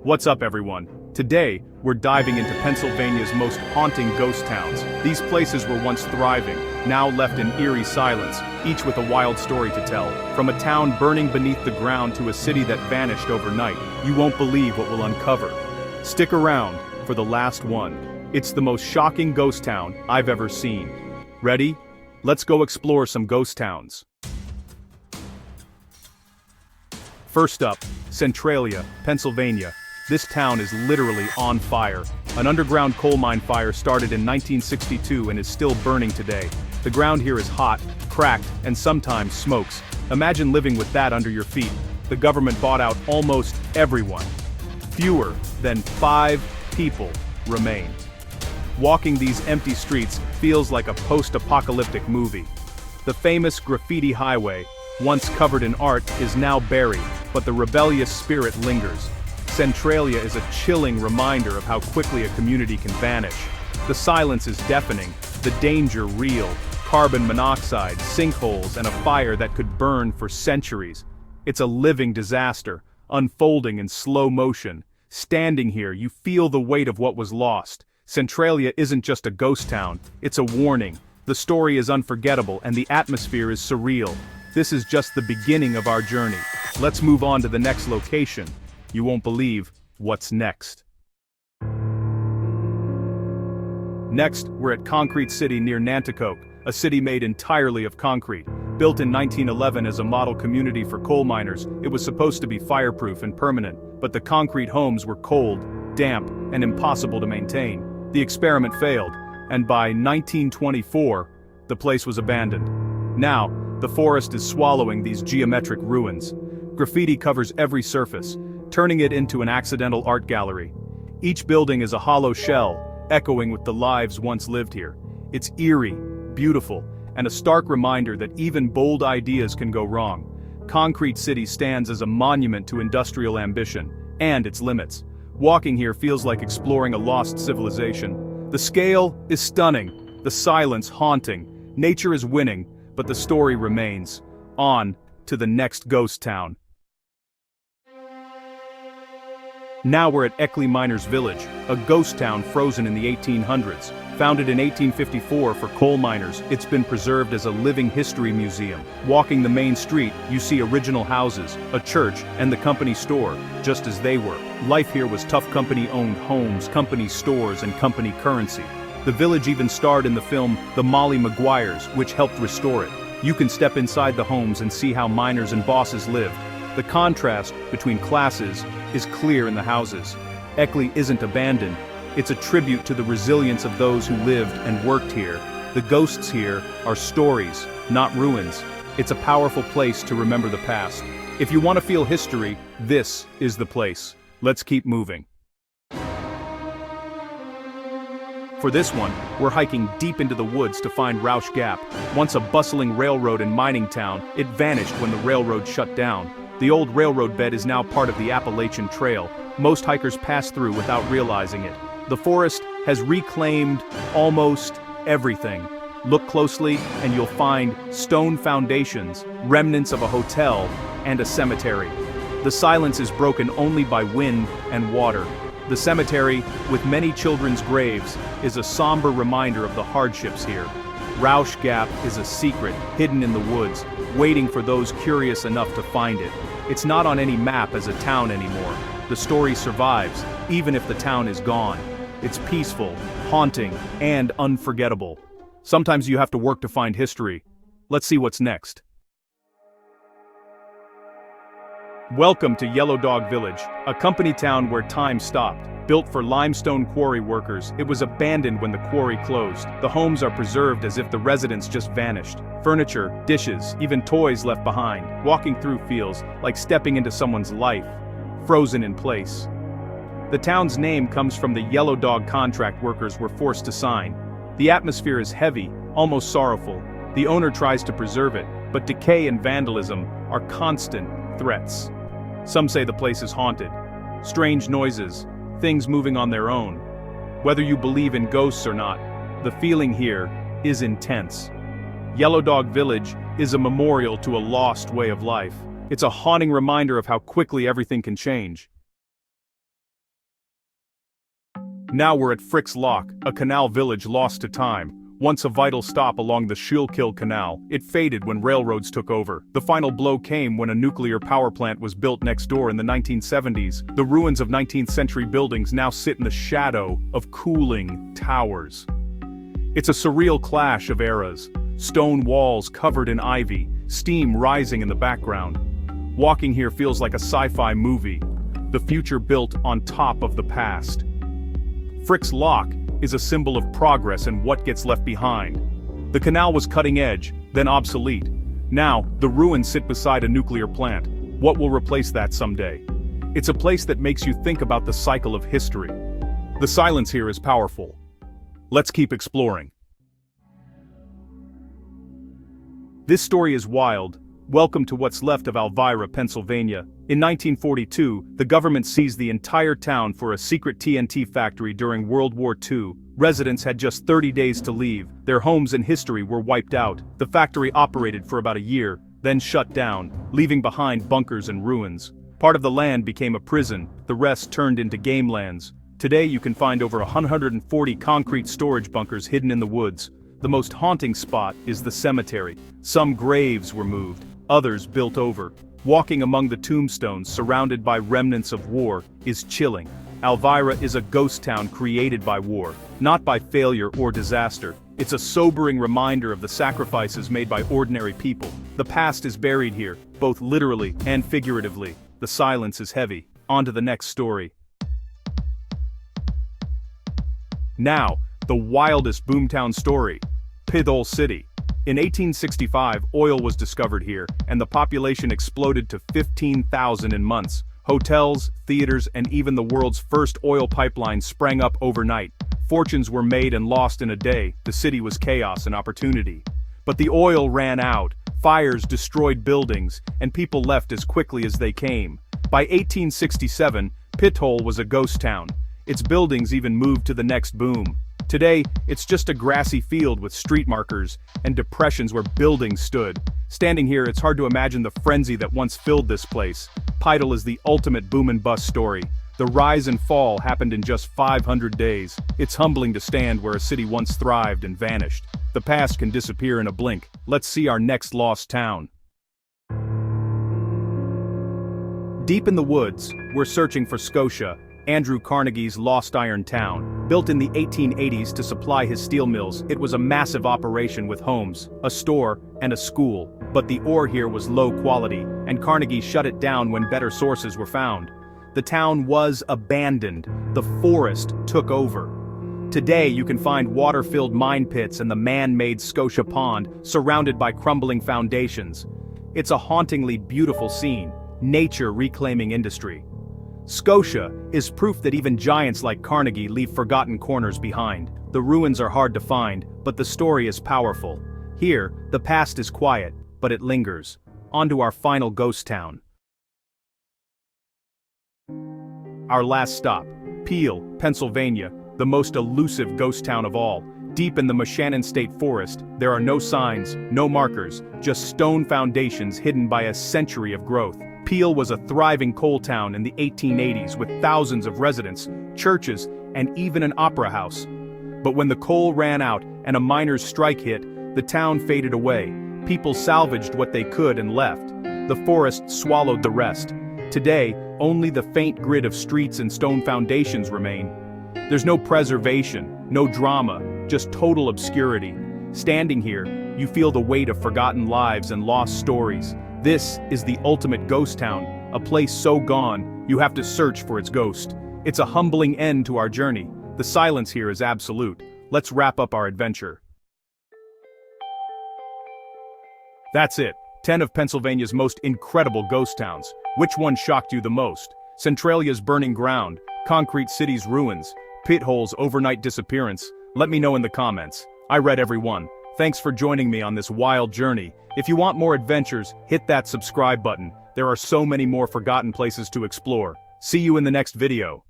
What's up, everyone? Today, we're diving into Pennsylvania's most haunting ghost towns. These places were once thriving, now left in eerie silence, each with a wild story to tell. From a town burning beneath the ground to a city that vanished overnight, you won't believe what we'll uncover. Stick around for the last one. It's the most shocking ghost town I've ever seen. Ready? Let's go explore some ghost towns. First up, Centralia, Pennsylvania. This town is literally on fire. An underground coal mine fire started in 1962 and is still burning today. The ground here is hot, cracked, and sometimes smokes. Imagine living with that under your feet. The government bought out almost everyone. Fewer than 5 people remain. Walking these empty streets feels like a post-apocalyptic movie. The famous graffiti highway, once covered in art, is now buried, but the rebellious spirit lingers. Centralia is a chilling reminder of how quickly a community can vanish. The silence is deafening, the danger real, carbon monoxide, sinkholes, and a fire that could burn for centuries. It's a living disaster, unfolding in slow motion. Standing here, you feel the weight of what was lost. Centralia isn't just a ghost town, it's a warning. The story is unforgettable and the atmosphere is surreal. This is just the beginning of our journey. Let's move on to the next location. You won't believe what's next. Next, we're at Concrete City near Nanticoke, a city made entirely of concrete. Built in 1911 as a model community for coal miners, it was supposed to be fireproof and permanent, but the concrete homes were cold, damp, and impossible to maintain. The experiment failed, and by 1924, the place was abandoned. Now, the forest is swallowing these geometric ruins. Graffiti covers every surface, turning it into an accidental art gallery. Each building is a hollow shell, echoing with the lives once lived here. It's eerie, beautiful, and a stark reminder that even bold ideas can go wrong. Concrete City stands as a monument to industrial ambition and its limits. Walking here feels like exploring a lost civilization. The scale is stunning, the silence haunting. Nature is winning, but the story remains. On to the next ghost town. Now we're at Eckley Miners Village, a ghost town frozen in the 1800s. Founded in 1854 for coal miners, it's been preserved as a living history museum. Walking the main street, you see original houses, a church, and the company store, just as they were. Life here was tough company-owned homes, company stores, and company currency. The village even starred in the film The Molly Maguires, which helped restore it. You can step inside the homes and see how miners and bosses lived. The contrast between classes is clear in the houses. Eckley isn't abandoned. It's a tribute to the resilience of those who lived and worked here. The ghosts here are stories, not ruins. It's a powerful place to remember the past. If you want to feel history, this is the place. Let's keep moving. For this one, we're hiking deep into the woods to find Rausch Gap. Once a bustling railroad and mining town, it vanished when the railroad shut down. The old railroad bed is now part of the Appalachian Trail. Most hikers pass through without realizing it. The forest has reclaimed almost everything. Look closely and you'll find stone foundations, remnants of a hotel, and a cemetery. The silence is broken only by wind and water. The cemetery, with many children's graves, is a somber reminder of the hardships here. Rausch Gap is a secret, hidden in the woods, waiting for those curious enough to find it. It's not on any map as a town anymore. The story survives, even if the town is gone. It's peaceful, haunting, and unforgettable. Sometimes you have to work to find history. Let's see what's next. Welcome to Yellow Dog Village, a company town where time stopped. Built for limestone quarry workers, it was abandoned when the quarry closed. The homes are preserved as if the residents just vanished. Furniture, dishes, even toys left behind. Walking through feels like stepping into someone's life, frozen in place. The town's name comes from the yellow dog contract workers were forced to sign. The atmosphere is heavy, almost sorrowful. The owner tries to preserve it, but decay and vandalism are constant threats. Some say the place is haunted. Strange noises, things moving on their own. Whether you believe in ghosts or not, the feeling here is intense. Yellow Dog Village is a memorial to a lost way of life. It's a haunting reminder of how quickly everything can change. Now we're at Frick's Lock, a canal village lost to time. Once a vital stop along the Schuylkill Canal, it faded when railroads took over. The final blow came when a nuclear power plant was built next door in the 1970s. The ruins of 19th century buildings now sit in the shadow of cooling towers. It's a surreal clash of eras. Stone walls covered in ivy, steam rising in the background. Walking here feels like a sci-fi movie. The future built on top of the past. Frick's Lock is a symbol of progress and what gets left behind. The canal was cutting edge, then obsolete. Now, the ruins sit beside a nuclear plant. What will replace that someday? It's a place that makes you think about the cycle of history. The silence here is powerful. Let's keep exploring. This story is wild. Welcome to what's left of Elvira, Pennsylvania. In 1942, the government seized the entire town for a secret TNT factory during World War II. Residents had just 30 days to leave. Their homes and history were wiped out. The factory operated for about a year, then shut down, leaving behind bunkers and ruins. Part of the land became a prison, the rest turned into game lands. Today you can find over 140 concrete storage bunkers hidden in the woods. The most haunting spot is the cemetery. Some graves were moved, others built over. Walking among the tombstones surrounded by remnants of war is chilling. Elvira is a ghost town created by war, not by failure or disaster. It's a sobering reminder of the sacrifices made by ordinary people. The past is buried here, both literally and figuratively. The silence is heavy. On to the next story. Now, the wildest boomtown story. Peale City. In 1865, oil was discovered here, and the population exploded to 15,000 in months. Hotels, theaters, and even the world's first oil pipeline sprang up overnight. Fortunes were made and lost in a day. The city was chaos and opportunity. But the oil ran out, fires destroyed buildings, and people left as quickly as they came. By 1867, Peale was a ghost town. Its buildings even moved to the next boom. Today, it's just a grassy field with street markers and depressions where buildings stood. Standing here, it's hard to imagine the frenzy that once filled this place. Peale is the ultimate boom and bust story. The rise and fall happened in just 500 days. It's humbling to stand where a city once thrived and vanished. The past can disappear in a blink. Let's see our next lost town. Deep in the woods, we're searching for Scotia, Andrew Carnegie's lost iron town. Built in the 1880s to supply his steel mills, it was a massive operation with homes, a store, and a school. But the ore here was low quality, and Carnegie shut it down when better sources were found. The town was abandoned. The forest took over. Today you can find water-filled mine pits and the man-made Scotia Pond, surrounded by crumbling foundations. It's a hauntingly beautiful scene, nature reclaiming industry. Scotia is proof that even giants like Carnegie leave forgotten corners behind. The ruins are hard to find, but the story is powerful. Here, the past is quiet, but it lingers. On to our final ghost town. Our last stop, Peale, Pennsylvania, the most elusive ghost town of all. Deep in the Monessen State Forest, there are no signs, no markers, just stone foundations hidden by a century of growth. Peale was a thriving coal town in the 1880s with thousands of residents, churches, and even an opera house. But when the coal ran out and a miners' strike hit, the town faded away. People salvaged what they could and left. The forest swallowed the rest. Today, only the faint grid of streets and stone foundations remain. There's no preservation, no drama, just total obscurity. Standing here, you feel the weight of forgotten lives and lost stories. This is the ultimate ghost town, a place so gone, you have to search for its ghost. It's a humbling end to our journey. The silence here is absolute. Let's wrap up our adventure. That's it. 10 of Pennsylvania's most incredible ghost towns. Which one shocked you the most? Centralia's burning ground, Concrete City's ruins, Peale's overnight disappearance? Let me know in the comments. I read every one. Thanks for joining me on this wild journey. If you want more adventures, hit that subscribe button. There are so many more forgotten places to explore. See you in the next video.